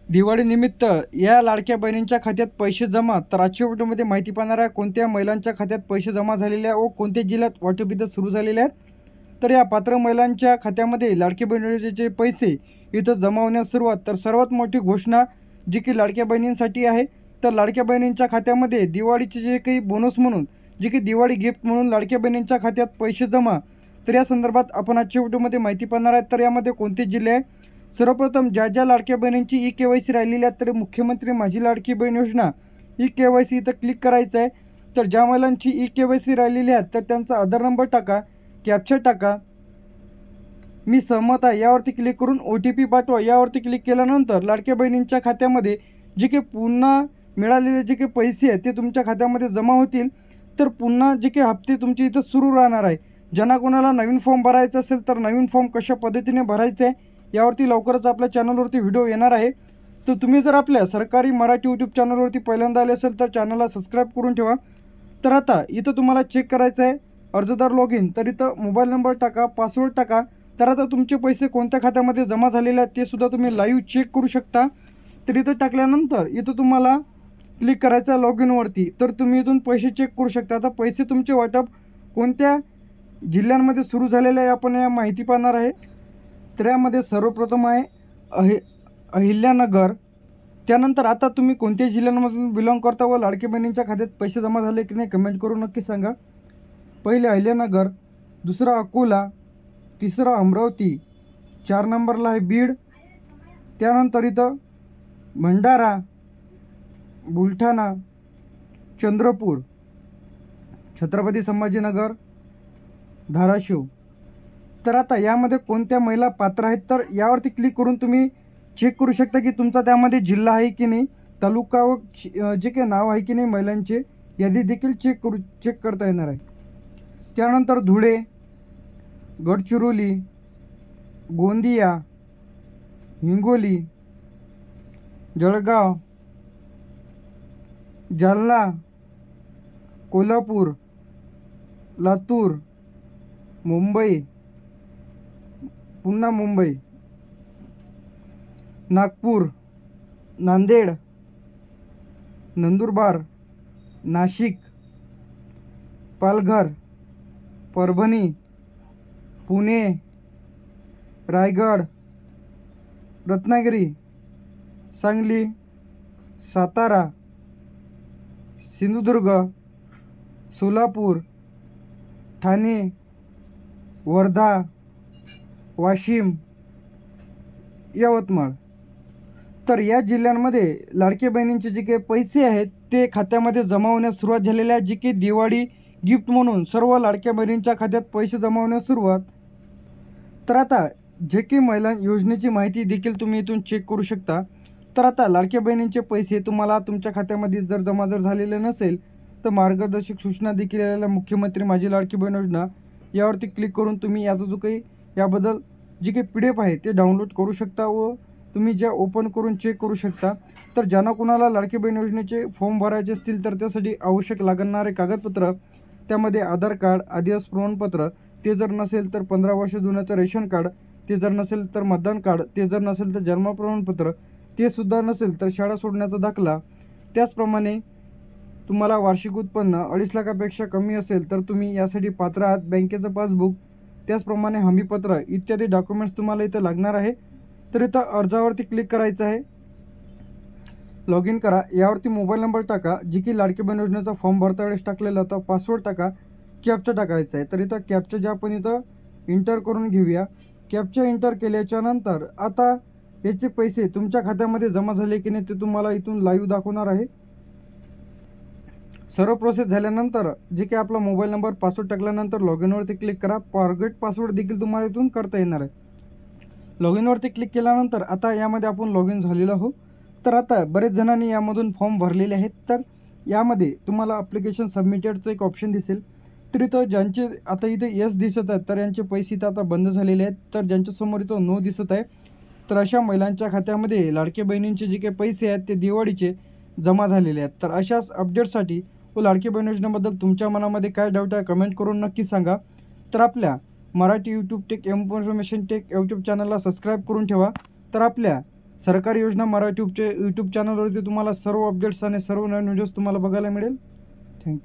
दिवाळीनिमित्त या लाडक्या बहिणींच्या खात्यात पैसे जमा। तर आजच्या व्हिडिओमध्ये माहिती पाहणार आहे कोणत्या महिलांच्या खात्यात पैसे जमा झालेले आहे व कोणत्या जिल्ह्यात वाटप इथं सुरू झालेले आहेत। तर या पात्र महिलांच्या खात्यामध्ये लाडक्या बहिणीचे पैसे इथं जमा होण्यास सुरुवात। तर सर्वात मोठी घोषणा जी की लाडक्या बहिणींसाठी आहे। तर लाडक्या बहिणींच्या खात्यामध्ये दिवाळीचे जे काही बोनस म्हणून जे की दिवाळी गिफ्ट म्हणून लाडक्या बहिणींच्या खात्यात पैसे जमा। तर या संदर्भात आपण आजच्या व्हिडिओमध्ये माहिती पाहणार आहे। तर यामध्ये कोणते जिल्हे आहे, सर्वप्रथम ज्या लाडक्या बहिणींची ई-केवायसी राहिलेली आहे तर मुख्यमंत्री माझी लाडकी बहीण योजना ई-केवायसी इथं क्लिक करायचं आहे। तर ज्या महिलांची ई-केवायसी राहिलेली आहे तर त्यांचा आधार नंबर टाका, कॅप्चा टाका, मी सहमत आहे यावरती क्लिक करून OTP पाठवा। यावरती क्लिक केल्यानंतर लाडक्या बहिणींच्या खात्यामध्ये जे काही पुन्हा मिळालेले जे काही पैसे आहेत ते तुमच्या खात्यामध्ये जमा होतील। तर पुन्हा जे काही हप्ते तुमचे इथं सुरू राहणार आहे। ज्यांना कोणाला नवीन फॉर्म भरायचा असेल तर नवीन फॉर्म कशा पद्धतीने भरायचे यावरती लवकरच आपल्या चॅनलवरती व्हिडिओ येणार आहे। तर तुम्ही जर आपल्या सरकारी मराठी यूट्यूब चॅनलवरती पहिल्यांदा आले असेल तर चॅनलला सबस्क्राईब करून ठेवा। तर आता इथं तुम्हाला चेक करायचं आहे अर्जदार लॉगिन। तर इथं मोबाईल नंबर टाका, पासवर्ड टाका। तर आता तुमचे पैसे कोणत्या खात्यामध्ये जमा झालेले आहेत ते सुद्धा तुम्ही लाईव्ह चेक करू शकता। तर इथं टाकल्यानंतर इथं तुम्हाला क्लिक करायचं आहे लॉगिनवरती। तर तुम्ही इथून पैसे चेक करू शकता। आता पैसे तुमचे वाटप कोणत्या जिल्ह्यांमध्ये सुरू झालेले आहे आपण या माहिती पाहणार आहे। तर यामध्ये सर्वप्रथम आहे अहिल्यानगर। त्यानंतर आता तुम्ही कोणत्या जिल्ह्यांमधून बिलॉंग करता व लाडकी बहिणींच्या खात्यात पैसे जमा झाले की नाही कमेंट करून नक्की सांगा। पहिले अहिल्यानगर, दुसरा अकोला, तिसरा अमरावती, 4 नंबरला आहे बीड, त्यानंतर इथं भंडारा, बुलढाणा, चंद्रपूर, छत्रपती संभाजीनगर, धाराशिव। तर आता यामध्ये कोणत्या महिला पात्र आहेत तर यावरती क्लिक करून तुम्ही चेक करू शकता की तुमचा त्यामध्ये जिल्हा आहे की नाही, तालुका व जे काही नाव आहे की नाही महिलांचे यादी देखील चेक करता येणार आहे। त्यानंतर धुळे, गडचिरोली, गोंदिया, हिंगोली, जळगाव, जालना, कोल्हापूर, लातूर, मुंबई, पुन्हा मुंबई, नागपूर, नांदेड, नंदुरबार, नाशिक, पालघर, परभणी, पुणे, रायगड, रत्नागिरी, सांगली, सातारा, सिंधुदुर्ग, सोलापूर, ठाणे, वर्धा, वाशिम, यवतमाळ। तर या जिल्ह्यांमध्ये लाडक्या बहिणींचे जे काही पैसे आहेत ते खात्यामध्ये जमा होण्यास सुरुवात झालेली आहे। जी की दिवाळी गिफ्ट म्हणून सर्व लाडक्या बहिणींच्या खात्यात पैसे जमा होण्यास सुरुवात। तर आता जे काही महिला योजनेची माहिती देखील तुम्ही इथून चेक करू शकता। तर आता लाडक्या बहिणींचे पैसे तुम्हाला तुमच्या खात्यामध्ये जमा झालेले नसेल तर मार्गदर्शक सूचना देखील आलेल्या मुख्यमंत्री माझी लाडकी बहीण योजना यावरती क्लिक करून तुम्ही याचा जो काही याबद्दल जी काही PDF आहे ते डाउनलोड करू शकता व तुम्ही ज्या ओपन करून चेक करू शकता। तर ज्यांना कोणाला लाडकी बहीण योजनेचे फॉर्म भरायचे असतील तर त्यासाठी आवश्यक लागणारे कागदपत्र त्यामध्ये आधार कार्ड, आदिवासी प्रमाणपत्र, ते जर नसेल तर 15 वर्ष जुन्याचं रेशन कार्ड, ते जर नसेल तर मतदान कार्ड, ते जर नसेल तर जन्म प्रमाणपत्र, ते सुद्धा नसेल तर शाळा सोडण्याचा दाखला। त्याचप्रमाणे तुम्हाला वार्षिक उत्पन्न 2.5 लाखापेक्षा कमी असेल तर तुम्ही यासाठी पात्र आहात, बँकेचं पासबुक, त्याचप्रमाणे हमीपत्र इत्यादी डॉक्युमेंट्स तुम्हाला इथं लागणार आहे। तर इथं अर्जावरती क्लिक करायचं आहे, लॉग इन करा, यावरती मोबाईल नंबर टाका जी की लाडकी बहीण योजनेचा फॉर्म भरता वेळेस टाकलेला होता, पासवर्ड टाका, कॅप्चा टाकायचा आहे। तर इथं कॅप्चा जे आपण इथं इंटर करून घेऊया। कॅप्चा इंटर केल्याच्या नंतर आता याचे पैसे तुमच्या खात्यामध्ये जमा झाले की नाही ते तुम्हाला इथून लाईव्ह दाखवणार आहे। सर्व प्रोसेस झाल्यानंतर जे काही आपला मोबाईल नंबर पासवर्ड टाकल्यानंतर लॉग इनवरती क्लिक करा, फॉरगेट पासवर्ड देखील तुम्हाला इथून करता येणार आहे। लॉग इनवरती क्लिक केल्यानंतर आता यामध्ये आपण लॉग इन झालेलो आहोत। तर आता बरेच जणांनी यामधून फॉर्म भरलेले आहेत। तर यामध्ये तुम्हाला ॲप्लिकेशन सबमिटेडचं एक ऑप्शन दिसेल। तर इथं ज्यांचे आता इथे यस दिसत आहेत तर यांचे पैसे इथं आता बंद झालेले आहेत। तर ज्यांच्यासमोर इथं नो दिसत आहे तर अशा महिलांच्या खात्यामध्ये लाडक्या बहिणींचे जे काही पैसे आहेत ते दिवाळीचे जमा झालेले आहेत। तर अशाच अपडेटसाठी व लाडकी बहीण योजनेबद्दल तुमच्या मनामध्ये काय डाऊट आहे कमेंट करून नक्की सांगा। तर आपल्या Marathi YouTube tech information tech YouTube चॅनलला सबस्क्राईब करून ठेवा। तर आपल्या सरकारी योजना मराठी यूट्यूब चॅनलवरती तुम्हाला सर्व अपडेट्स आणि सर्व नवीन व्हिडिओज तुम्हाला बघायला मिळेल. थँक्यू.